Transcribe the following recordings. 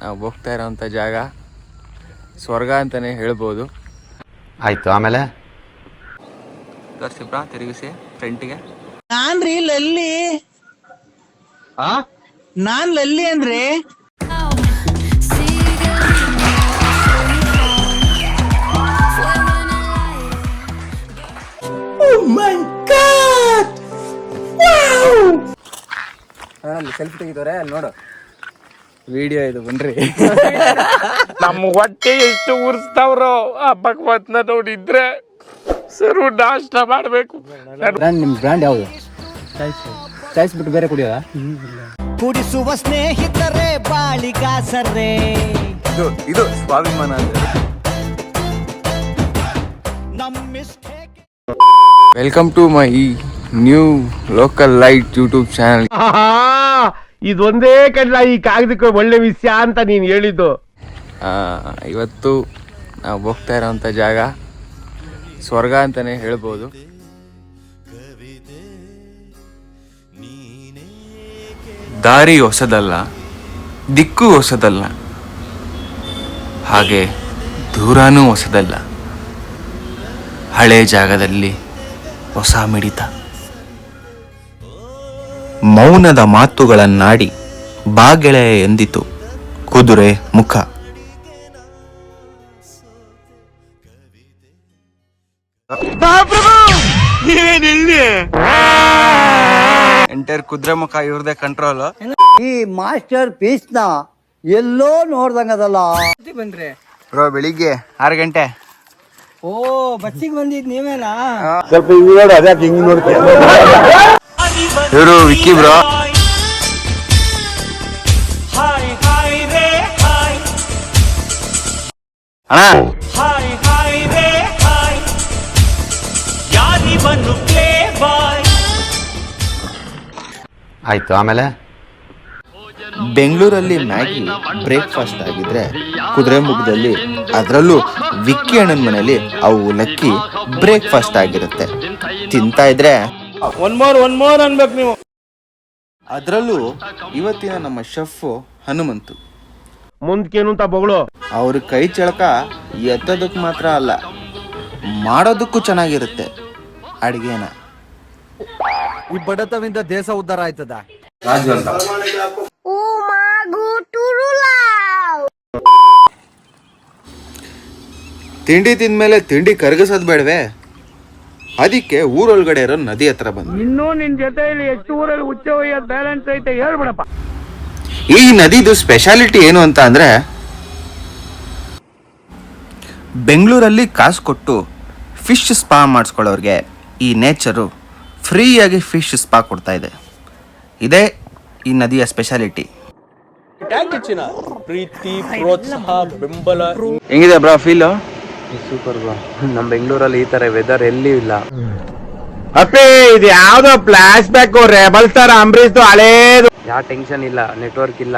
ನಾವು ಹೋಗ್ತಾ ಇರೋಂಥ ಜಾಗ ಸ್ವರ್ಗ ಅಂತಲೇ ಹೇಳ್ಬೋದು. ಆಯಿತು, ಆಮೇಲೆ ತೋರಿಸಿಬ್ರಾ ತಿರುಗಿಸಿ ಫ್ರಂಟಿಗೆ. ನಾನ್ ಲಲ್ಲಿ ಅಂದ್ರೆ ಅಲ್ಲಿ ಸೆಲ್ಫಿ ತೆಗಿತವ್ರೆ, ಅಲ್ಲಿ ನೋಡು ವಿಡಿಯೋ ಇದು ಬನ್ರಿ. ನಮ್ಮ ಹೊಟ್ಟೆ ಎಷ್ಟು ಉರ್ಸ್ತಾವ್ರೋ ಆ ಭಗವತ್ನ ನೋಡಿದ್ರೆ ಸರು ನಾಷ್ಟ ಮಾಡ್ಬೇಕು. ನಿಮ್ ಬ್ರ್ಯಾಂಡ್ ಯಾವುದು? ಚಾಯ್ಸ್ ಬಿಟ್ಟು ಬೇರೆ ಕುಡಿಯೋದ? ಕುಡಿಸುವ ಸ್ನೇಹಿತರೆ ಬಾಳಿಗಾಸರೇ, ಇದು ಸ್ವಾಭಿಮಾನ ಅಂದ್ರೆ. Welcome to my new local light YouTube channel. ಇದೊಂದೇ ಕಡ್ಲ ಈ ಕಾಗದಕ್ಕೆ ಒಳ್ಳೆ ವಿಷಯ ಅಂತ ನೀನ್ ಹೇಳಿದ್ದು. ಇವತ್ತು ನಾವು ಹೋಗ್ತಾ ಇರೋಂಥ ಜಾಗ ಸ್ವರ್ಗ ಅಂತಲೇ ಹೇಳ್ಬೋದು. ದಾರಿ ಹೊಸದಲ್ಲ, ದಿಕ್ಕು ಹೊಸದಲ್ಲ, ಹಾಗೆ ದೂರನೂ ಹೊಸದಲ್ಲ. ಹಳೆ ಜಾಗದಲ್ಲಿ ಹೊಸ ಮಿಡಿತ, ಮೌನದ ಮಾತುಗಳನ್ನಾಡಿ ಬಾಗೆಳೆಯ ಎಂದಿತು ಕುದುರೆ ಮುಖ. ಎಂಟರ್ ಕುದುರೆ ಮುಖ ಇವ್ರದೇ ಕಂಟ್ರೋಲ್. ಈ ಮಾಸ್ಟರ್ ಪೀಸ್ ನ ಎಲ್ಲೋ ನೋಡ್ದಂಗದಲ್ಲ. ಬಂದ್ರೆ ಬ್ರೋ ಬೆಳಿಗ್ಗೆ 6 ಗಂಟೆ. ಓ, ಬಸ್ಸಿಗೆ ಬಂದಿದ್ ನೀವೇನಾ? ಸ್ವಲ್ಪ ನೋಡು, ಅದೇ ಹಿಂಗ್ ನೋಡ್ತೀಯ. ಇವರು ವಿಕ್ಕಿ ಬ್ರೋ. ಅಣ್ಣ ಆಯಿತು, ಆಮೇಲೆ ಬೆಂಗಳೂರಲ್ಲಿ ಮ್ಯಾಗಿ ಬ್ರೇಕ್ಫಾಸ್ಟ್ ಆಗಿದ್ರೆ ಕುದುರೆಮುಖದಲ್ಲಿ, ಅದರಲ್ಲೂ ವಿಕ್ಕಿ ಅಣ್ಣನ ಮನೇಲಿ ಅವಲಕ್ಕಿ ಬ್ರೇಕ್ಫಾಸ್ಟ್ ಆಗಿರುತ್ತೆ. ತಿಂತಾ ಇದ್ರೆ ಒನ್ ಮೋರ್ ಅನ್ಬೇಕು ನೀವು. ಅದರಲ್ಲೂ ಇವತ್ತಿನ ನಮ್ಮ ಶೆಫ್ ಹನುಮಂತು, ಮುಂದ್ಕೇನು ಅಂತ ಬಗಳು. ಅವ್ರ ಕೈ ಚಳಕ ಎತ್ತೋದಕ್ಕೆ ಮಾತ್ರ ಅಲ್ಲ, ಮಾಡೋದಕ್ಕೂ ಚೆನ್ನಾಗಿರುತ್ತೆ ಅಡಿಗೆನ. ಈ ಬಡತವಿಂದ ದೇಶ ಉದ್ಧಾರ ಆಯ್ತದ. ರಾಜು ಅಂತ ತಿಂಡಿ ತಿಂದ್ಮೇಲೆ ತಿಂಡಿ ಕರಗಿಸೋದ್ ಬೇಡವೆ, ಅದಕ್ಕೆ ಊರೊಳಗಡೆ ಇರೋ ನದಿ ಹತ್ರ ಬಂದು ಇನ್ನೂ ನಿನ್ ಜೊತೆಯಲ್ಲಿ ಎಷ್ಟು ಊರಲ್ಲಿ ಹುಚ್ಚ ಒಯ್ಯೋದು ಬ್ಯಾಲೆನ್ಸ್ ಐತೆ ಹೇಳ್ಬಿಡಪ್ಪ. ಈ ನದಿದು ಸ್ಪೆಷಾಲಿಟಿ ಏನು ಅಂತ ಅಂದ್ರೆ, ಬೆಂಗಳೂರಲ್ಲಿ ಕಾಸು ಕೊಟ್ಟು ಫಿಶ್ ಸ್ಪಾ ಮಾಡಿಸ್ಕೊಳ್ಳೋರಿಗೆ ಈ ನೇಚರು ಫ್ರೀಯಾಗಿ ಫಿಶ್ ಸ್ಪಾ ಕೊಡ್ತಾ ಇದೆ. ಇದೇ ಈ ನದಿಯ ಸ್ಪೆಷಾಲಿಟಿ. ಪ್ರೀತಿ, ಪ್ರೋತ್ಸಾಹ, ಬೆಂಬಲ. ಹೆಂಗಿದೆ ಬ್ರಾ ಫೀಲ್? Super bro. ನಮ್ಮ ಬೆಂಗಳೂರಲ್ಲಿ ಈ ತರ ವೆದರ್ ಎಲ್ಲಿ ಇಲ್ಲ. ಅಪ್ಪೇ, ಇದು ಯಾವ್ದೋ flash back rebel star Ambareesh ಹಳೇದು. ಯಾವ ಟೆನ್ಷನ್ ಇಲ್ಲ, ನೆಟ್ವರ್ಕ್ ಇಲ್ಲ.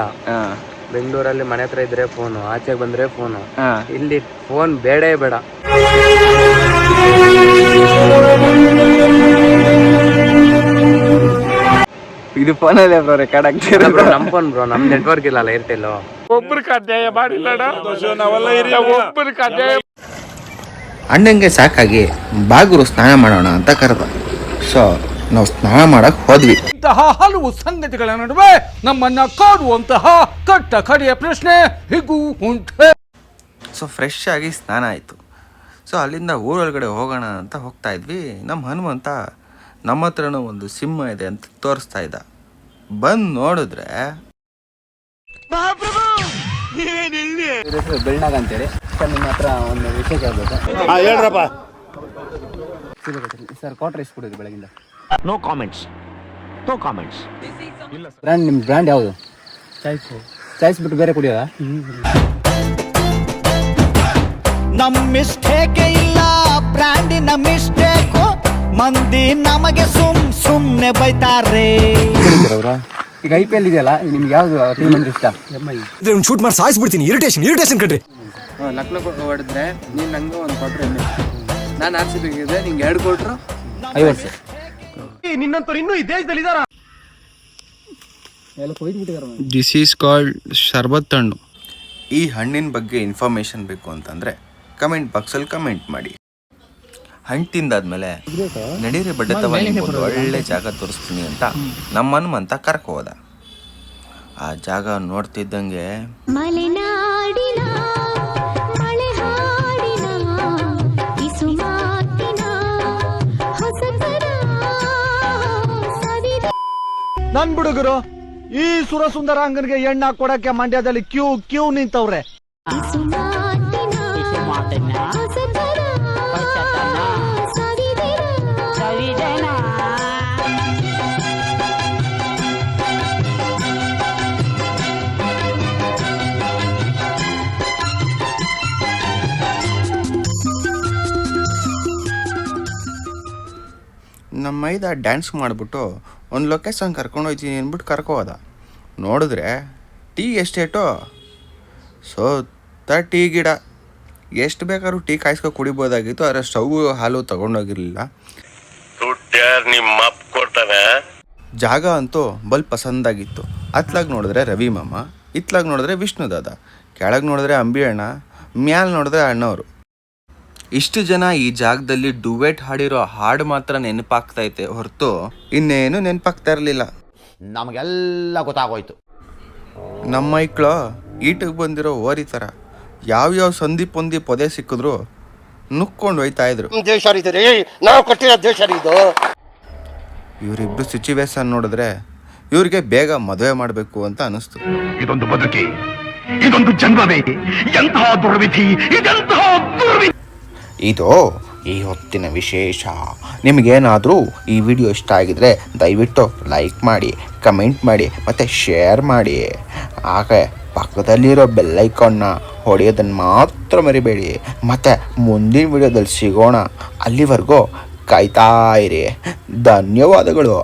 ಬೆಂಗಳೂರಲ್ಲಿ ಮನೆ ಹತ್ರ ಇದ್ರೆ ಫೋನು, ಆಚೆಗೆ ಬಂದ್ರೆ ಫೋನು. ಇಲ್ಲಿ ಫೋನ್ ಬೇಡೇ ಬೇಡ. ಇದು ಫೋನಲ್ಲೇ ಬ್ರೋ ರೆಕಾರ್ಡ್ ಆಗ್ತಿದೆ. ನಮ್ ಫೋನ್ ಬ್ರೋ, ನಮ್ ನೆಟ್ವರ್ಕ್ ಇಲ್ಲ ಅಲ್ಲ, ಏರ್ಟೆಲ್. ಒಬ್ಬರಿಗೆ ಅಧ್ಯಾಯ ಮಾಡಿಲ್ಲ, ಒಬ್ಬರಿಗೆ ಅಧ್ಯಾಯ. ಅಣ್ಣಂಗೆ ಸಾಕಾಗಿ ಬಾಗುರು ಸ್ನಾನ ಮಾಡೋಣ ಅಂತ ಕರೆದ. ಸೊ ನಾವು ಸ್ನಾನ ಮಾಡಕ್ ಹೋದ್ವಿ. ಇಂತಹ ಹಲವು ಸಂಗತಿಗಳ ನಡುವೆ ನಮ್ಮನ್ನ ಕಾಡುವಂತಹ ಕಟ್ಟ ಕಡೆಯ ಪ್ರಶ್ನೆ ಹೀಗೂ ಉಂಟೆ. ಸೊ ಫ್ರೆಶ್ ಆಗಿ ಸ್ನಾನ ಆಯಿತು. ಸೊ ಅಲ್ಲಿಂದ ಊರೊಳಗಡೆ ಹೋಗೋಣ ಅಂತ ಹೋಗ್ತಾ ಇದ್ವಿ. ನಮ್ಮ ಹನುಮಂತ ನಮ್ಮ ಹತ್ರನೂ ಒಂದು ಸಿಂಹ ಇದೆ ಅಂತ ತೋರಿಸ್ತಾ ಇದ್ದ. ಬಂದು ನೋಡಿದ್ರೆ ಬೆಳ್ನಾಗ ಅಂತೇಳಿ ನಿಮ್ಮ ಹತ್ರ ಒಂದು ವಿಷಯ ಕೇಳ್ಬೇಕು. ಹೇಳ್ರಪ್ಪ ಸರ್, ಕ್ವಾರ್ಟರ್ ಎಷ್ಟು ಕೊಡೋದು ಬೆಳಗಿಂದ? No comments. ಬ್ರ್ಯಾಂಡ್, ನಿಮ್ಮ ಬ್ರ್ಯಾಂಡ್ ಯಾವುದು? ಚಾಯ್ಸ್ ಬಿಟ್ಟು ಬೇರೆ ಕುಡಿಯೋದ? ನಮ್ ಮಿಸ್ಟೇಕ್ ಇಲ್ಲ, ಬ್ರ್ಯಾಂಡಿನ ಮಿಸ್ಟೇಕು. ಮಂದಿ ನಮಗೆ ಸುಮ್ನೆ ಬೈತಾರೆ. ಈಗ IPL ಇದೆಯಲ್ಲ, ನಿಮ್ಗೆ ಯಾವ್ದು ಟೀಮ್ ಅಂದ್ರೆ ಇಷ್ಟ? ಶೂಟ್ ಮಾಡಿ ಸಾಯಿಸ್ಬಿಡ್ತೀನಿ. ಇರಿಟೇಷನ್ ಕಣ್ರಿ. ಲಕ್ನೋ ಹೊಡೆದ್ರೆ ನೀನು ನಂಗೆ ಒಂದು ಕೊಟ್ರೆ, ನಾನು RCB ಗಿದ್ರೆ ನಿಂಗೆ 2 ಕೊಟ್ರು 50. ನಿನ್ನಂತವ್ರು ಇನ್ನೂ ಈ ದೇಶದಲ್ಲಿ ಇದಾರ? ದಿಸ್ ಈಸ್ ಕಾಲ್ಡ್ ಶರ್ಬತ್ ಹಣ್ಣು. ಈ ಹಣ್ಣಿನ ಬಗ್ಗೆ ಇನ್ಫಾರ್ಮೇಷನ್ ಬೇಕು ಅಂತಂದರೆ ಕಮೆಂಟ್ ಬಾಕ್ಸಲ್ಲಿ ಕಮೆಂಟ್ ಮಾಡಿ. ಹಣ್ಣು ತಿಂದಾದ್ಮೇಲೆ ನಡೀರಿ ಬಡ್ಡತವ ಒಂದು ಒಳ್ಳೆ ಜಾಗ ತೋರಿಸ್ತೀನಿ ಅಂತ ನಮ್ಮ ಹನುಮಂತ ಕರ್ಕೊ ಹೋದ. ಆ ಜಾಗ ನೋಡ್ತಿದ್ದಂಗೆ ಮಲೆನಾಡಿನ ಮಳೆಹಾಡಿನ ಇಸುಮಾತಿನ ಹೊಸತನ ಸವಿದೆ. ನನ್ ಬಿಡುಗರು ಈ ಸುರಸುಂದರಾಂಗನಿಗೆ ಎಣ್ಣ ಕೊಡಕ್ಕೆ ಮಂಡ್ಯದಲ್ಲಿ ಕ್ಯೂ ನಿಂತವ್ರೆ. ಇಸುಮಾತಿನ ಹೊಸತನ ಸವಿದಿನ. ನಮ್ಮ ಮೈದ ಡ್ಯಾನ್ಸ್ ಮಾಡಿಬಿಟ್ಟು ಒಂದು ಲೊಕೇಶನ್ ಕರ್ಕೊಂಡು ಹೋಗ್ತೀನಿ ಅಂದ್ಬಿಟ್ಟು ಕರ್ಕೊ ಹೋದ. ನೋಡಿದ್ರೆ ಟೀ ಎಸ್ಟೇಟು ಸುತ್ತ ಟೀ ಗಿಡ. ಎಷ್ಟು ಬೇಕಾದ್ರೂ ಟೀ ಕಾಯಿಸ್ಕೊ ಕುಡಿಬೋದಾಗಿತ್ತು, ಆದರೆ ಸ್ಟವ್ ಹಾಲು ತೊಗೊಂಡೋಗಿರಲಿಲ್ಲ. ಜಾಗ ಅಂತೂ ಬಲ್ ಪಸಂದಾಗಿತ್ತು. ಅತ್ಲಾಗಿ ನೋಡಿದ್ರೆ ರವಿ ಮಾಮ, ಇತ್ಲಾಗಿ ನೋಡಿದ್ರೆ ವಿಷ್ಣು ದಾದ, ಕೆಳಗೆ ನೋಡಿದ್ರೆ ಅಂಬಿ ಅಣ್ಣ, ಮ್ಯಾಲೆ ನೋಡಿದ್ರೆ ಅಣ್ಣವರು. ಇಷ್ಟು ಜನ ಈ ಜಾಗದಲ್ಲಿ ಡುವೆಟ್ ಹಾಡಿರೋ ಹಾಡು ಮಾತ್ರ ನೆನಪಾಗ್ತೈತೆ ಹೊರತು ಇನ್ನೇನು ನೆನಪಾಗ್ತಾ ಇರಲಿಲ್ಲ. ನಮಗೆಲ್ಲ ಗೊತ್ತಾಗೋಯ್ತು. ನಮ್ಮ ಮೈಕ್ಳು ಈಟಿಗೆ ಬಂದಿರೋ ಓರಿ ಥರ ಯಾವ್ಯಾವ ಸಂಧಿ ಪೊಂದಿ ಪೊದೆ ಸಿಕ್ಕಿದ್ರು ನುಕ್ಕೊಂಡು ಹೋಯ್ತಾ ಇದ್ರು. ಇವರಿಬ್ರು ಸಿಚುವೇಶನ್ ನೋಡಿದ್ರೆ ಇವ್ರಿಗೆ ಬೇಗ ಮದುವೆ ಮಾಡಬೇಕು ಅಂತ ಅನಿಸ್ತು. ಇದೊಂದು ಬದುಕಿ, ಇದೊಂದು ಜನ್ಮವೇ, ಎಂತಹ ದುರ್ವಿಧಿ, ಇದೆಂತಹ ದುರ್ವಿಧಿ. ಇದು ಈ ಹೊತ್ತಿನ ವಿಶೇಷ. ನಿಮಗೇನಾದರೂ ಈ ವಿಡಿಯೋ ಇಷ್ಟ ಆಗಿದ್ರೆ ದಯವಿಟ್ಟು ಲೈಕ್ ಮಾಡಿ, ಕಮೆಂಟ್ ಮಾಡಿ ಮತ್ತು ಶೇರ್ ಮಾಡಿ. ಹಾಗೆ ಪಕ್ಕದಲ್ಲಿರೋ ಬೆಲ್ಲೈಕಾನ್ನ ಹೊಡೆಯೋದನ್ನು ಮಾತ್ರ ಮರಿಬೇಡಿ. ಮತ್ತು ಮುಂದಿನ ವಿಡಿಯೋದಲ್ಲಿ ಸಿಗೋಣ. ಅಲ್ಲಿವರೆಗೂ ಕಾಯ್ತಾ ಇರಿ. ಧನ್ಯವಾದಗಳು.